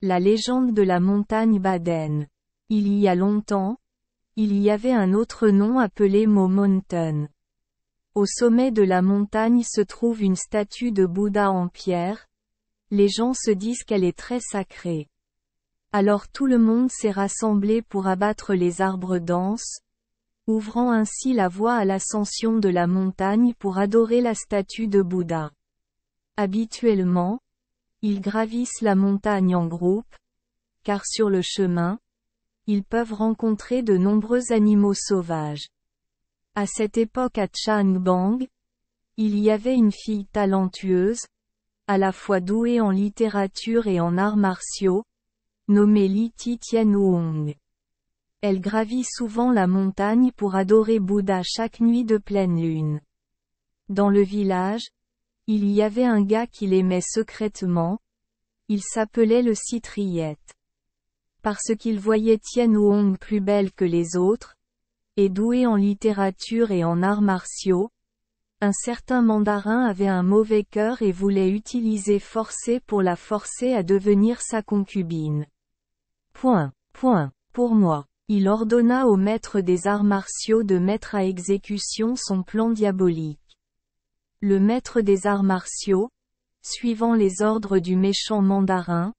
La légende de la montagne Baden. Il y a longtemps, il y avait un autre nom appelé Mo Mountain. Au sommet de la montagne se trouve une statue de Bouddha en pierre. Les gens se disent qu'elle est très sacrée. Alors tout le monde s'est rassemblé pour abattre les arbres denses, ouvrant ainsi la voie à l'ascension de la montagne pour adorer la statue de Bouddha. Habituellement, ils gravissent la montagne en groupe, car sur le chemin, ils peuvent rencontrer de nombreux animaux sauvages. À cette époque à Chang-bang, il y avait une fille talentueuse, à la fois douée en littérature et en arts martiaux, nommée Li Ti-Tian-Huong. Elle gravit souvent la montagne pour adorer Bouddha chaque nuit de pleine lune. Dans le village, il y avait un gars qui l'aimait secrètement. Il s'appelait le Citriette. Parce qu'il voyait Tian-Huong plus belle que les autres, et douée en littérature et en arts martiaux, un certain mandarin avait un mauvais cœur et voulait utiliser forcer pour la forcer à devenir sa concubine. Pour moi. Il ordonna au maître des arts martiaux de mettre à exécution son plan diabolique. Le maître des arts martiaux, suivant les ordres du méchant mandarin,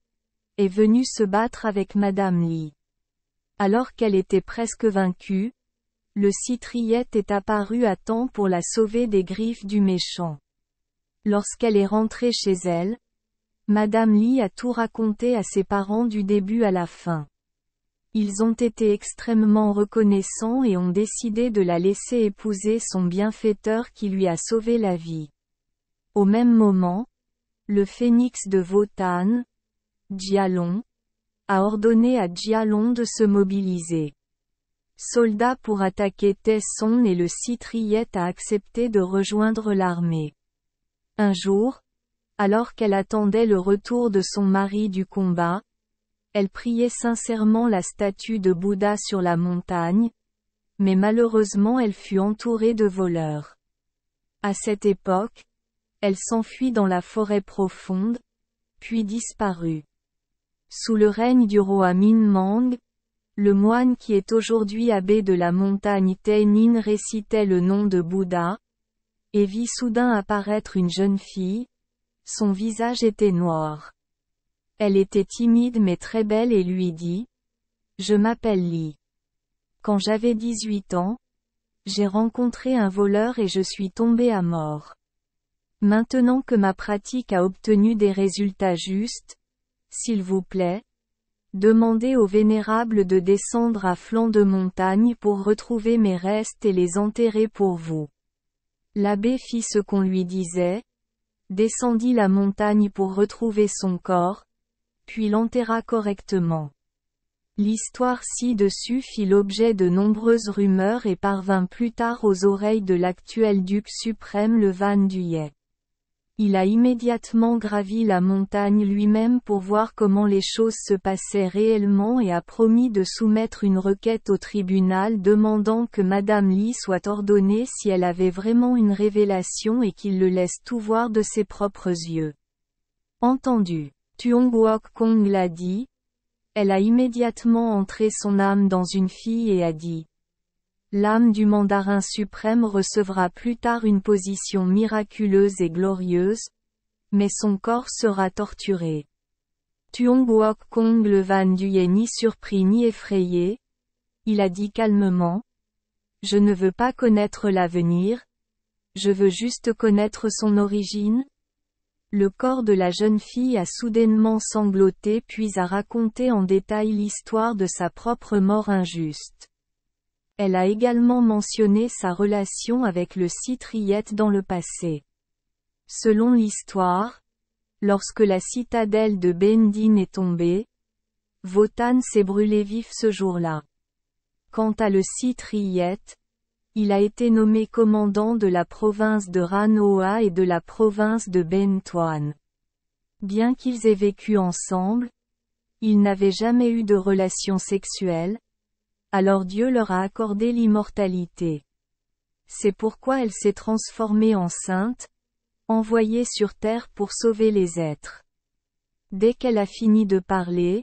est venu se battre avec Madame Li. Alors qu'elle était presque vaincue, le Citriette est apparu à temps pour la sauver des griffes du méchant. Lorsqu'elle est rentrée chez elle, Madame Li a tout raconté à ses parents du début à la fin. Ils ont été extrêmement reconnaissants et ont décidé de la laisser épouser son bienfaiteur qui lui a sauvé la vie. Au même moment, le phénix de Wotan, Jialong, a ordonné à Jialong de se mobiliser. Soldat pour attaquer Tesson et le Citriette a accepté de rejoindre l'armée. Un jour, alors qu'elle attendait le retour de son mari du combat, elle priait sincèrement la statue de Bouddha sur la montagne, mais malheureusement elle fut entourée de voleurs. À cette époque, elle s'enfuit dans la forêt profonde, puis disparut. Sous le règne du roi Minmang, le moine qui est aujourd'hui abbé de la montagne Tainin récitait le nom de Bouddha, et vit soudain apparaître une jeune fille. Son visage était noir. Elle était timide mais très belle et lui dit « Je m'appelle Li. Quand j'avais 18 ans, j'ai rencontré un voleur et je suis tombée à mort. Maintenant que ma pratique a obtenu des résultats justes, s'il vous plaît, demandez au vénérable de descendre à flanc de montagne pour retrouver mes restes et les enterrer pour vous. » L'abbé fit ce qu'on lui disait, descendit la montagne pour retrouver son corps, puis l'enterra correctement. L'histoire ci-dessus fit l'objet de nombreuses rumeurs et parvint plus tard aux oreilles de l'actuel duc suprême le Van Duye. Il a immédiatement gravi la montagne lui-même pour voir comment les choses se passaient réellement et a promis de soumettre une requête au tribunal demandant que Madame Li soit ordonnée si elle avait vraiment une révélation et qu'il le laisse tout voir de ses propres yeux. Entendu. Tuong Kong l'a dit. Elle a immédiatement entré son âme dans une fille et a dit. L'âme du mandarin suprême recevra plus tard une position miraculeuse et glorieuse, mais son corps sera torturé. Tuong Kong le Van Duye ni surpris ni effrayé. Il a dit calmement. Je ne veux pas connaître l'avenir. Je veux juste connaître son origine. Le corps de la jeune fille a soudainement sangloté puis a raconté en détail l'histoire de sa propre mort injuste. Elle a également mentionné sa relation avec le Citriette dans le passé. Selon l'histoire, lorsque la citadelle de Bendin est tombée, Wotan s'est brûlé vif ce jour-là. Quant à le Citriette, il a été nommé commandant de la province de Ranoa et de la province de Bentuan. Bien qu'ils aient vécu ensemble, ils n'avaient jamais eu de relations sexuelles, alors Dieu leur a accordé l'immortalité. C'est pourquoi elle s'est transformée en sainte, envoyée sur terre pour sauver les êtres. Dès qu'elle a fini de parler,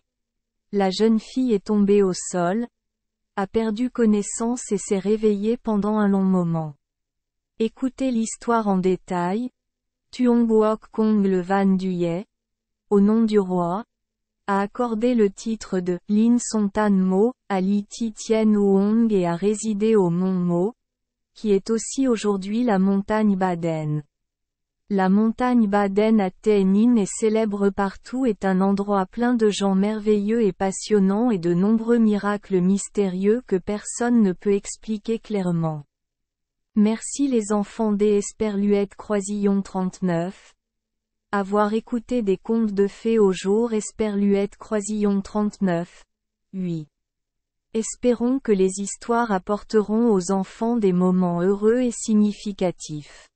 la jeune fille est tombée au sol, a perdu connaissance et s'est réveillée pendant un long moment. Écoutez l'histoire en détail. Tuongbuok Kong le Van Duye, au nom du roi, a accordé le titre de Lin Sontan Mo à Li Ti Tien Huong et a résidé au mont Mo, qui est aussi aujourd'hui la montagne Baden. La montagne Baden à Tay Ninh est célèbre partout, est un endroit plein de gens merveilleux et passionnants et de nombreux miracles mystérieux que personne ne peut expliquer clairement. Merci les enfants des Esperluette Croisillon 39. Avoir écouté des contes de fées au jour Esperluette Croisillon 39. 8. Espérons que les histoires apporteront aux enfants des moments heureux et significatifs.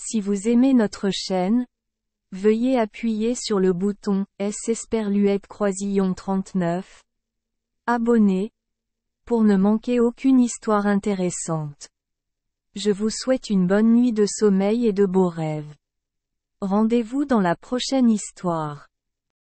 Si vous aimez notre chaîne, veuillez appuyer sur le bouton S Esperluette Croisillon 39. Abonner, pour ne manquer aucune histoire intéressante. Je vous souhaite une bonne nuit de sommeil et de beaux rêves. Rendez-vous dans la prochaine histoire.